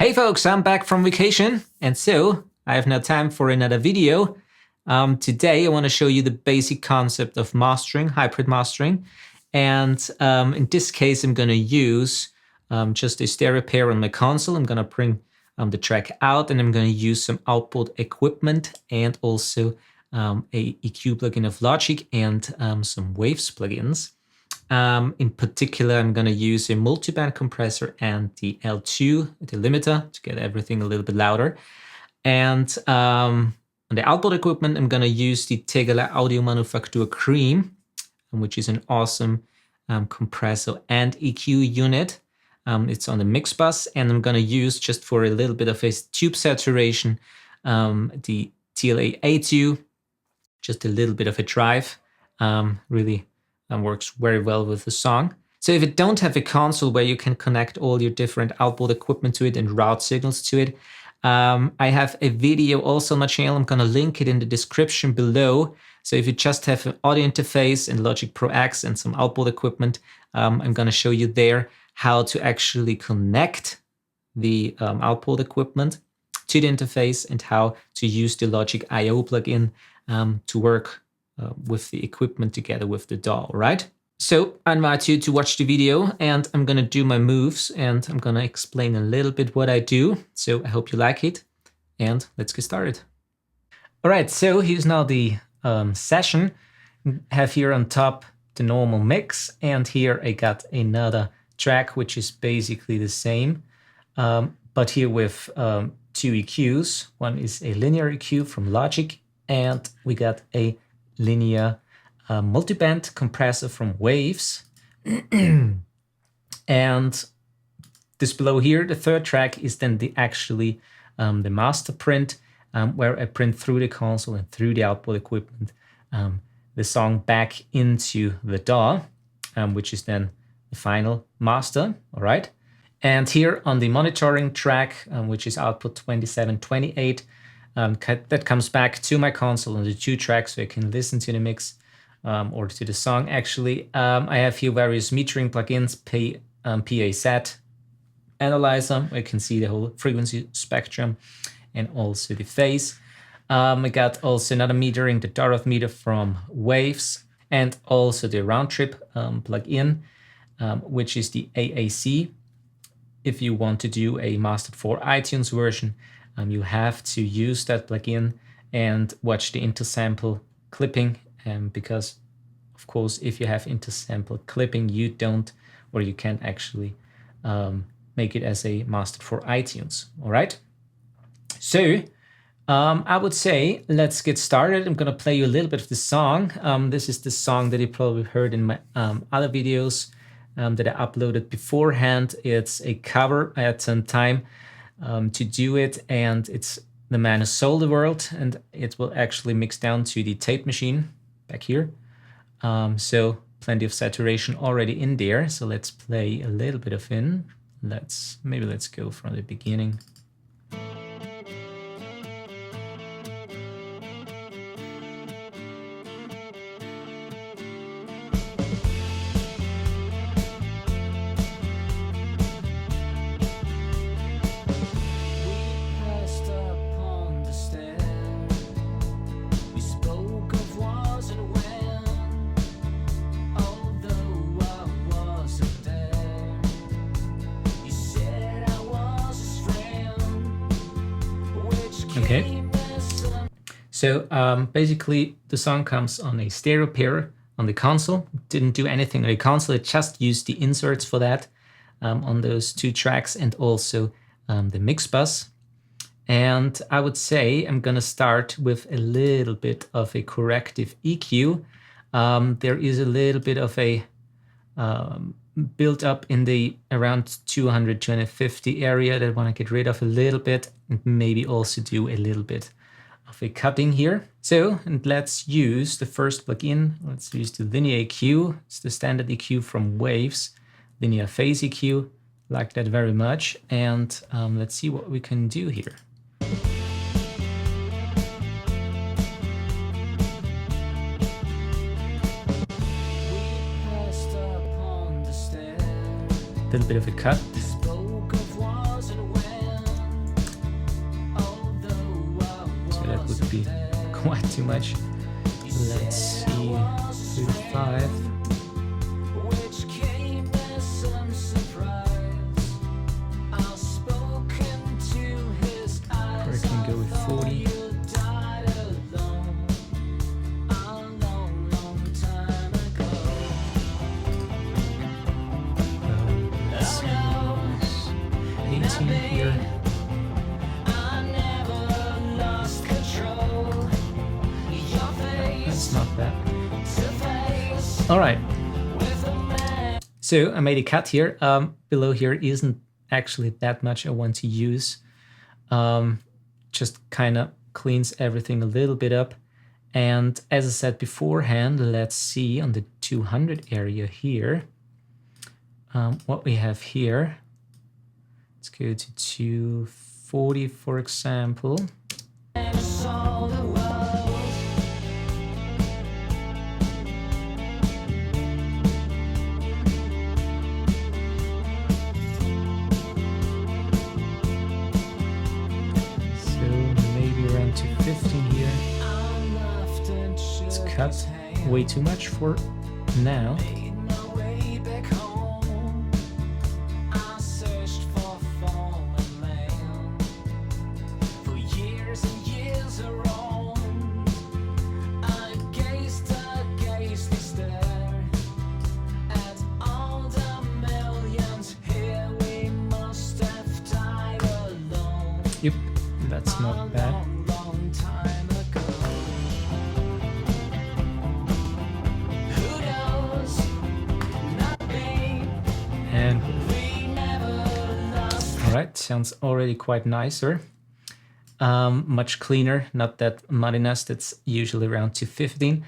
Hey folks, I'm back from vacation, and so I have now time for another video. Today I want to show you the basic concept of mastering, hybrid mastering, and in this case I'm going to use just a stereo pair on my console. I'm going to bring the track out, and I'm going to use some output equipment and also a EQ plugin of Logic and some Waves plugins. In particular, I'm going to use a multiband compressor and the L2, the limiter, to get everything a little bit louder. And on the output equipment, I'm going to use the Tegeler Audio Manufaktur Crème, which is an awesome compressor and EQ unit. It's on the mix bus, and I'm going to use, just for a little bit of a tube saturation, the TLA A2, just a little bit of a drive, really works very well with the song. So if you don't have a console where you can connect all your different output equipment to it and route signals to it, I have a video also on my channel. I'm going to link it in the description below. So if you just have an audio interface and Logic Pro X and some output equipment, I'm going to show you there how to actually connect the output equipment to the interface and how to use the Logic I/O plugin to work with the equipment together with the DAW, right? So I invite you to watch the video, and I'm gonna do my moves, and I'm gonna explain a little bit what I do. So I hope you like it, and let's get started. All right, so here's now the session. I have here on top the normal mix, and here I got another track which is basically the same, but here with two EQs. One is a linear EQ from Logic, and we got a linear multiband compressor from Waves. And this below here, the third track, is then the the master print, where I print through the console and through the output equipment the song back into the DAW, which is then the final master. All right. And here on the monitoring track, which is output 2728, that comes back to my console on the two tracks, so I can listen to the mix or to the song. Actually, I have here various metering plugins, PA set analyzer, where you can see the whole frequency spectrum and also the phase. I got also another metering, the Doroth meter from Waves, and also the round trip plugin, which is the AAC. If you want to do a mastered for iTunes version, you have to use that plugin and watch the intersample clipping, because of course if you have intersample clipping, you can't actually make it as a mastered for iTunes. All right, so I would say let's get started. I'm gonna play you a little bit of the song. This is the song that you probably heard in my other videos that I uploaded beforehand. It's a cover. I had some time to do it, and it's The Man Who Sold the World, and it will actually mix down to the tape machine back here. So plenty of saturation already in there. So let's play a little bit of it. Let's go from the beginning. Okay, so basically the song comes on a stereo pair on the console. Didn't do anything on the console, it just used the inserts for that on those two tracks, and also the mix bus. And I would say I'm gonna start with a little bit of a corrective EQ. There is a little bit of a built up in the around 200, 250 area that I want to get rid of a little bit, and maybe also do a little bit of a cutting here. So, and let's use the first plugin. Let's use the linear EQ. It's the standard EQ from Waves, linear phase EQ. Like that very much. And let's see what we can do here. A little bit of a cut. would be quite too much. Let's see, 35. Or I can go with 40. Let's see, 18 here. That's not bad. All right. So I made a cut here. Below here isn't actually that much I want to use. Just kind of cleans everything a little bit up. And as I said beforehand, let's see on the 200 area here what we have here. Let's go to 240, for example. To 15 here. It's cut way too much for now. Yep, that's not bad. And all right, sounds already quite nicer. Much cleaner, not that muddiness that's usually around 215.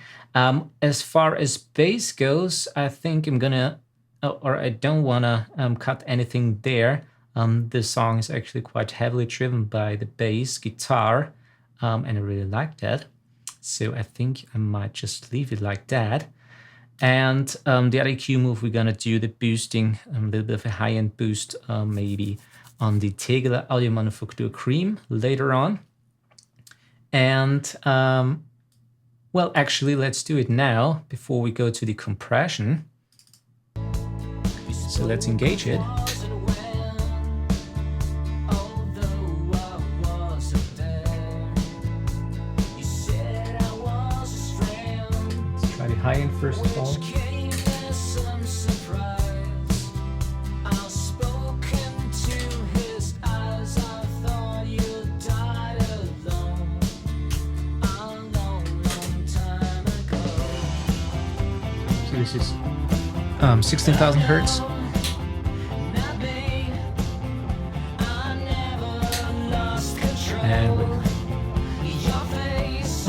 As far as bass goes, I think I'm gonna, or I don't wanna cut anything there. The song is actually quite heavily driven by the bass guitar, and I really like that. So I think I might just leave it like that. And the other EQ move, we're gonna do the boosting, a little bit of a high-end boost, maybe on the Tegeler Audio Manufaktur Crème later on. And well, actually, let's do it now before we go to the compression. So let's engage it. High end first of all. So this is 16,000 hertz.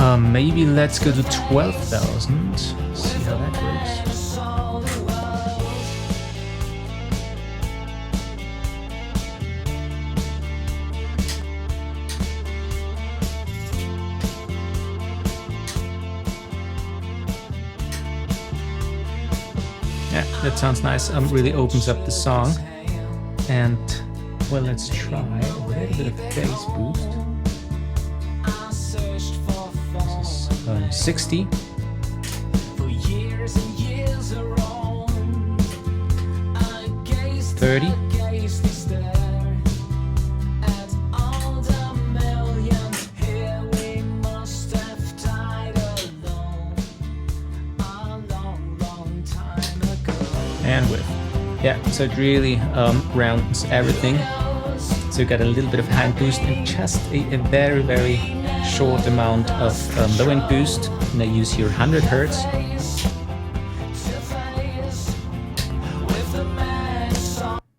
And maybe let's go to 12,000. See how that works. Yeah, that sounds nice. Really opens up the song. And well, let's try a little bit of bass boost. 60. $30. And width. Yeah, so it really rounds everything. So you got a little bit of hand boost and just a very, very short amount of low end boost. And I use here 100 hertz.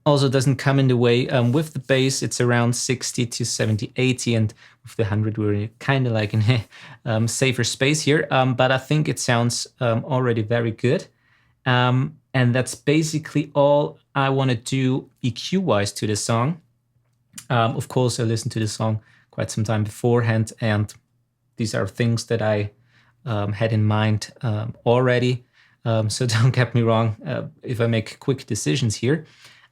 Also doesn't come in the way. With the bass, it's around 60 to 70, 80, and with the 100, we're kind of like in a safer space here. But I think it sounds already very good. And that's basically all I want to do EQ-wise to the song. Of course, I listened to the song quite some time beforehand, and these are things that I had in mind already. So don't get me wrong if I make quick decisions here.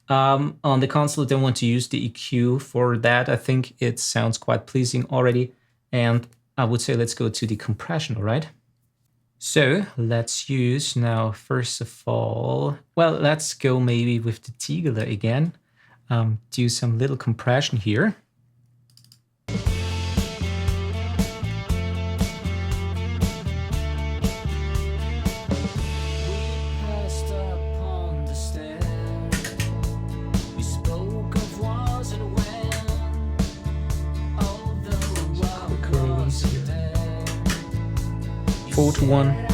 On the console, I don't want to use the EQ for that. I think it sounds quite pleasing already. And I would say let's go to the compression, all right? So let's use now, first of all, well, let's go maybe with the Tegeler again. Do some little compression here. Quicker release here. 4-to-1.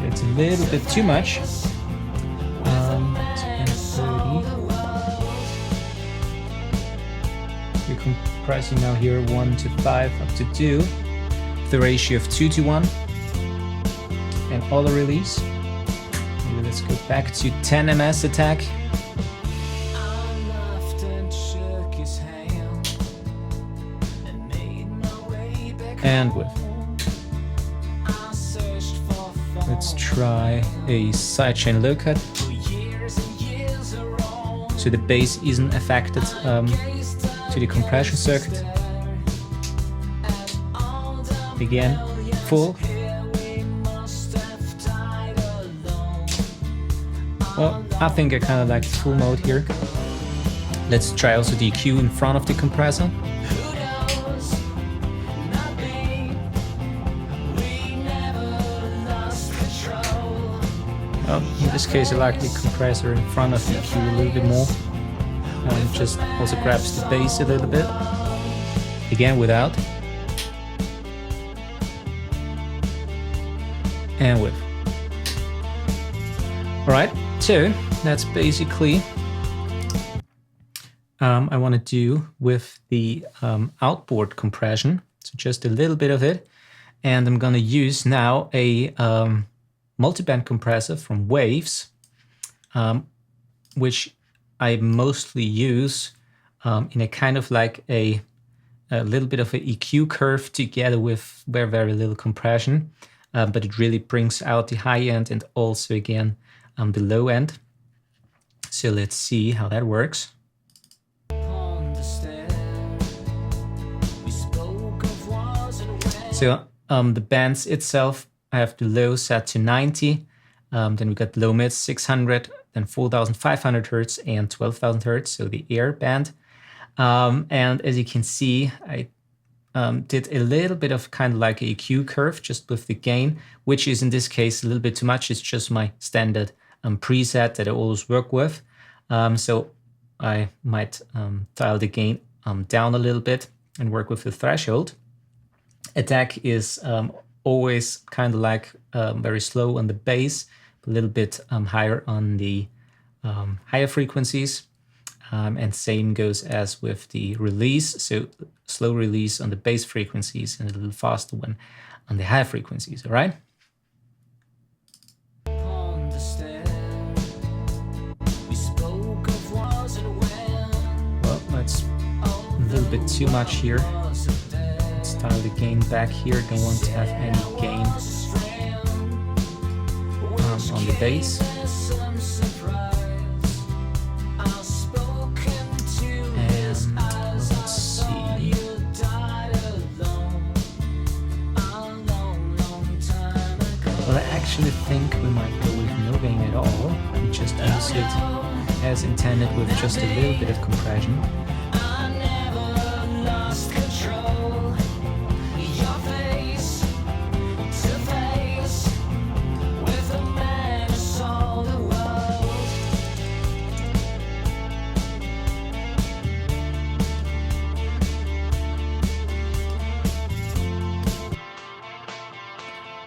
It's a little bit too much. 30. We're compressing now here 1-to-5 up to 2. The ratio of 2-to-1. And auto release. Maybe let's go back to 10 ms attack. And with. Let's try a sidechain low cut. So the bass isn't affected to the compression circuit. Again, full. Well, I think I kind of like full mode here. Let's try also the EQ in front of the compressor. In this case, I like the compressor in front of the EQ a little bit more. Just also grabs the bass a little bit. Again, without. And with. Alright, so that's basically I want to do with the outboard compression. So just a little bit of it. And I'm going to use now a multiband compressor from Waves, which I mostly use in a kind of like a little bit of an EQ curve together with very little compression, but it really brings out the high end and also again the low end. So let's see how that works. So the bands itself, I have the low set to 90, then we got low mid 600, then 4500 Hertz and 12,000 Hertz, so the air band. And as you can see, I did a little bit of kind of like a EQ curve just with the gain, which is in this case a little bit too much. It's just my standard preset that I always work with. So I might dial the gain down a little bit and work with the threshold. Attack is always kind of like very slow on the bass, a little bit higher on the higher frequencies. And same goes as with the release. So slow release on the bass frequencies and a little faster one on the high frequencies, all right? Well, that's a little bit too much here. Let's dial the gain back here. Don't want to have any gain on the bass. Well, I actually think we might go with no gain at all. We just use it as intended with just a little bit of compression.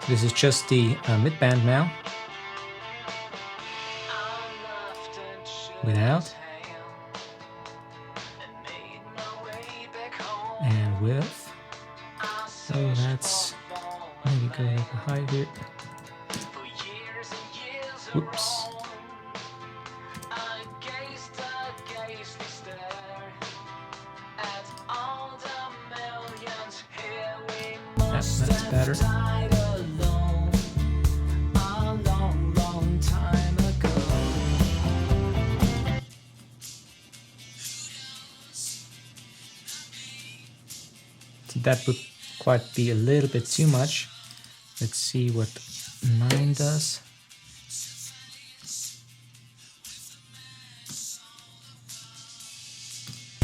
This is just the mid-band now, without, and with, so that's Maybe go a little higher here. Whoops. That's better. So that would quite be a little bit too much. Let's see what 9 does.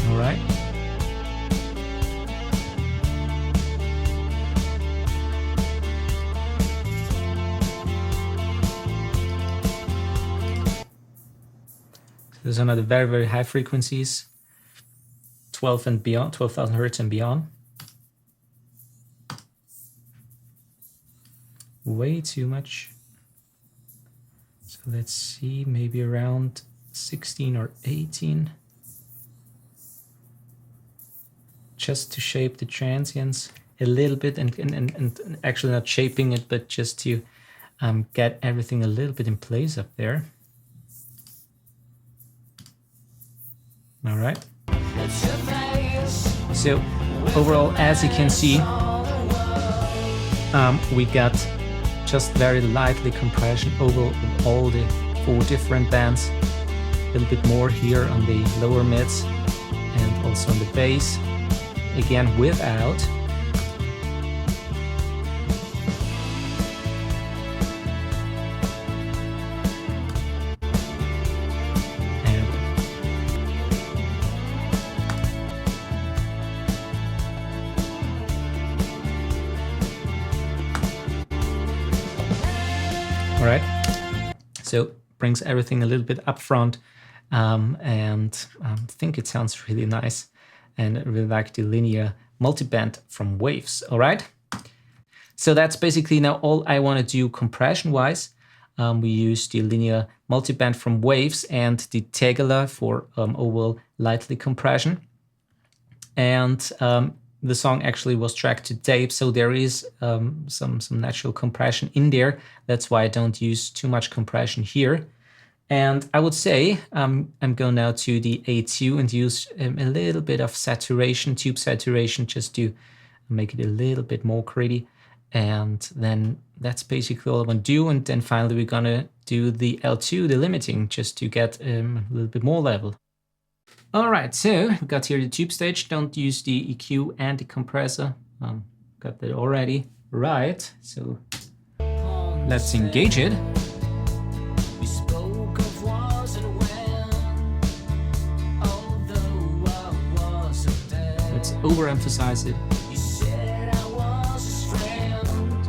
All right. Those are the very, very high frequencies, 12 and beyond, 12,000 hertz and beyond. Way too much. So let's see, maybe around 16 or 18. Just to shape the transients a little bit and actually not shaping it, but just to get everything a little bit in place up there. All right. So overall, as you can see, we got just very lightly compression over all the 4 different bands. A little bit more here on the lower mids and also on the bass. Again, without. All right, so brings everything a little bit up front, and I think it sounds really nice, and I really like the linear multiband from Waves. All right, so that's basically now all I want to do compression-wise. We use the linear multiband from Waves and the Tegeler for overall lightly compression, and the song actually was tracked to tape, so there is some natural compression in there. That's why I don't use too much compression here. And I would say I'm going now to the EQ and use a little bit of saturation, tube saturation, just to make it a little bit more gritty. And then that's basically all I want to do. And then finally we're gonna do the L2, the limiting, just to get a little bit more level. All right, so we got here the tube stage. Don't use the EQ and the compressor. Got that already. Right, so let's engage it. Let's overemphasize it. So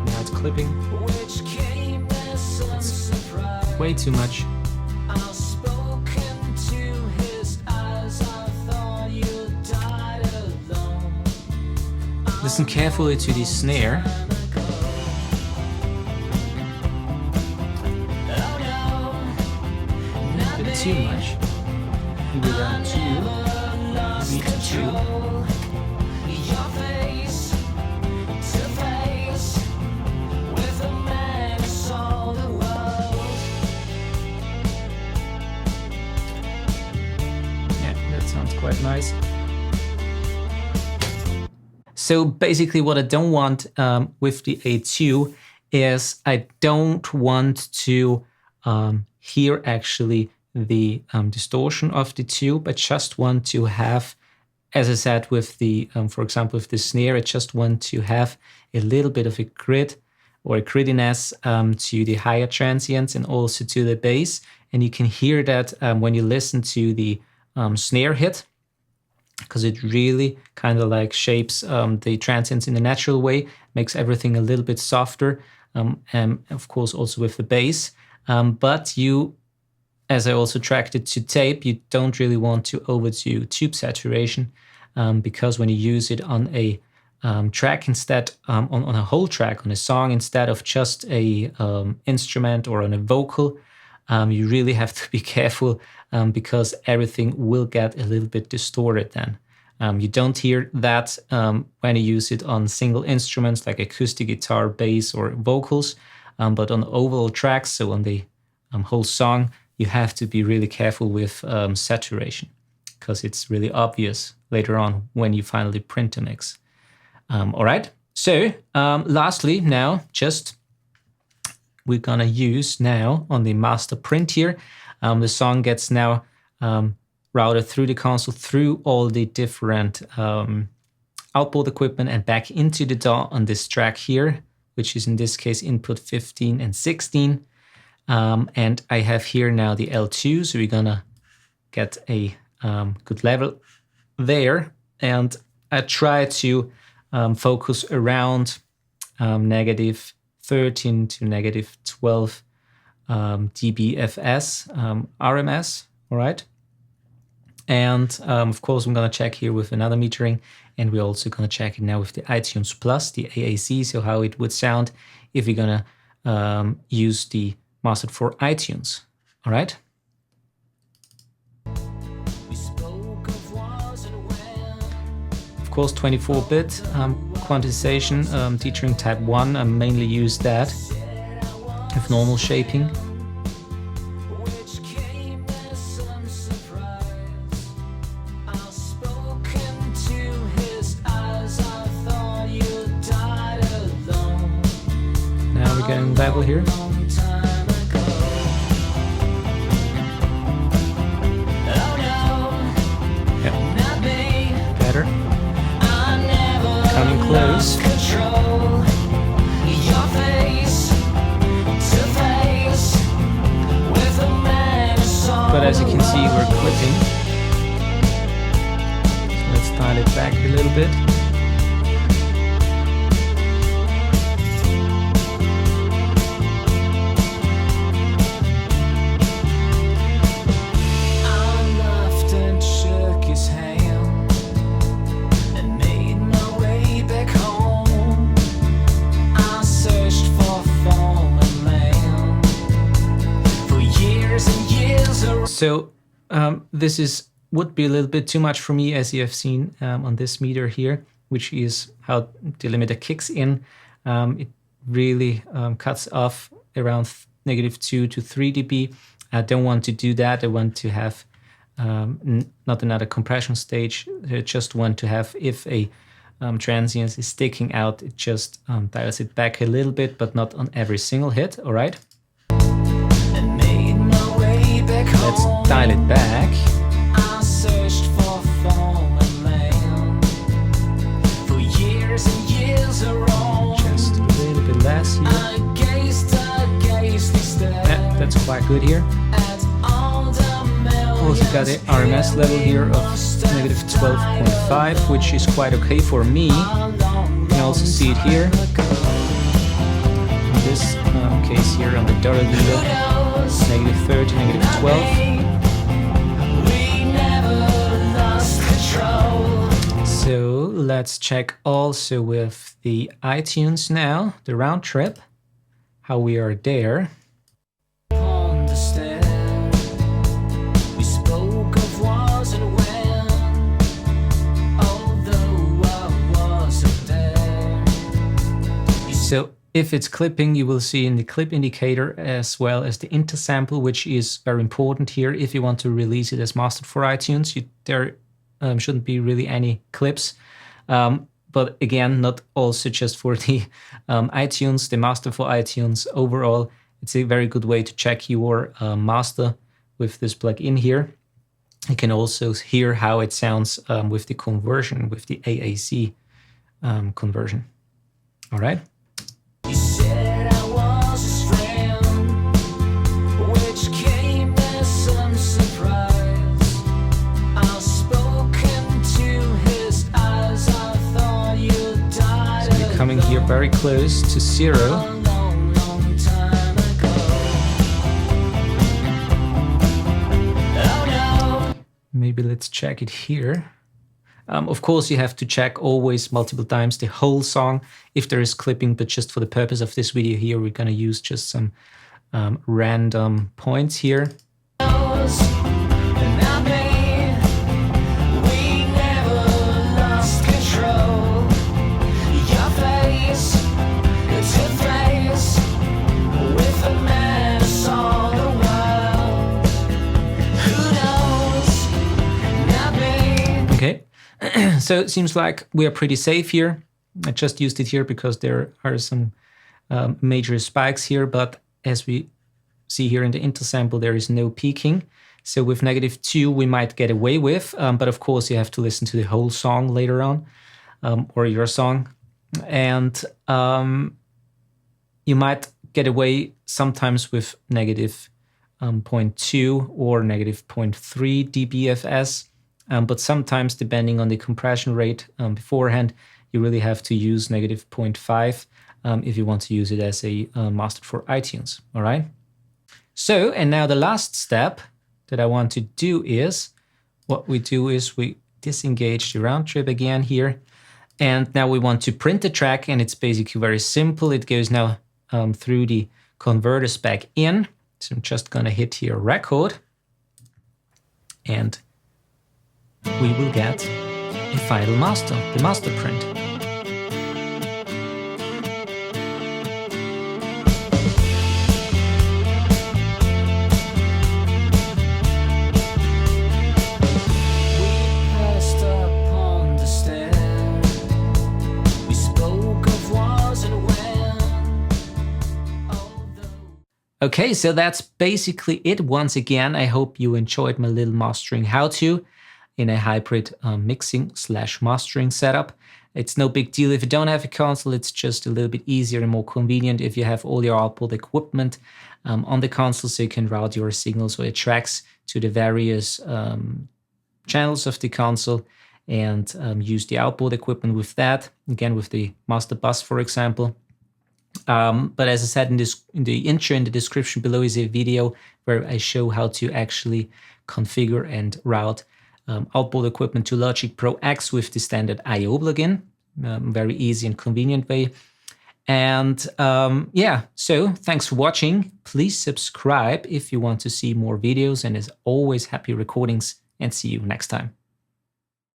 now it's clipping. It's way too much. Listen carefully to the snare. A bit too much. Maybe around 2. Maybe to 2. Yeah, that sounds quite nice. So basically what I don't want with the EQ is I don't want to hear actually the distortion of the tube. I just want to have, as I said with the, for example, with the snare, I just want to have a little bit of a grit or a grittiness to the higher transients and also to the bass. And you can hear that when you listen to the snare hit, because it really kind of like shapes the transients in a natural way, makes everything a little bit softer, and of course also with the bass. But you, as I also tracked it to tape, you don't really want to overdo tube saturation, because when you use it on a track instead, on a whole track, on a song, instead of just a instrument or on a vocal, you really have to be careful, because everything will get a little bit distorted then. You don't hear that when you use it on single instruments like acoustic guitar, bass, or vocals, but on overall tracks, so on the whole song, you have to be really careful with saturation, because it's really obvious later on when you finally print a mix. All right, so lastly now, we're gonna use now on the master print here, the song gets now routed through the console, through all the different outboard equipment and back into the DAW on this track here, which is in this case input 15 and 16. And I have here now the L2, so we're gonna get a good level there. And I try to focus around negative 13 to negative 12 dBFS RMS, all right? And of course, I'm gonna check here with another metering, and we're also gonna check it now with the iTunes Plus, the AAC, so how it would sound if we're gonna use the mastered for iTunes, all right? Of course, 24-bit quantization, featuring type 1, I mainly use that with normal shaping. Now we're getting level here. Coming close. But as you can see, we're clipping. So let's dial it back a little bit. So this would be a little bit too much for me, as you have seen on this meter here, which is how the limiter kicks in. It really cuts off around negative 2 to 3 dB. I don't want to do that. I want to have not another compression stage. I just want to have, if a transient is sticking out, it just dials it back a little bit, but not on every single hit, all right? Let's dial it back. I searched for land for years and years around. Just a little bit less here. Yeah, that's quite good here. Also got the RMS level here of negative 12.5, which is quite okay for me. You can also see it here. In this case here on the dollar leader. Negative 30, negative 12. So let's check also with the iTunes now, the round trip, how we are there. So if it's clipping, you will see in the clip indicator as well as the intersample, which is very important here. If you want to release it as mastered for iTunes, there shouldn't be really any clips. But again, not also just for the iTunes, the master for iTunes. Overall, it's a very good way to check your master with this plugin here. You can also hear how it sounds with the conversion, with the AAC conversion. All right. Coming here very close to 0. Maybe let's check it here. Of course, you have to check always multiple times the whole song if there is clipping, but just for the purpose of this video here, we're going to use just some random points here. Okay, so it seems like we are pretty safe here. I just used it here because there are some major spikes here, but as we see here in the intersample, there is no peaking. So with -2, we might get away with, but of course you have to listen to the whole song later on, or your song. And you might get away sometimes with -0.2 or -0.3 dBFS, but sometimes depending on the compression rate beforehand, you really have to use -0.5 if you want to use it as a master for iTunes, all right? So, and now the last step that I want to do is, what we do is we disengage the round trip again here, and now we want to print the track, and it's basically very simple. It goes now through the converters back in. So I'm just gonna hit here record, and we will get a final master, the master print. Okay, so that's basically it. Once again, I hope you enjoyed my little mastering how-to in a hybrid mixing/mastering setup. It's no big deal if you don't have a console. It's just a little bit easier and more convenient if you have all your output equipment on the console, so you can route your signals or your tracks to the various channels of the console and use the output equipment with that. Again, with the master bus, for example. But as I said in the intro, in the description below is a video where I show how to actually configure and route output equipment to Logic Pro X with the standard I/O plugin. Very easy and convenient way. And yeah, so thanks for watching. Please subscribe if you want to see more videos, and as always, happy recordings, and see you next time.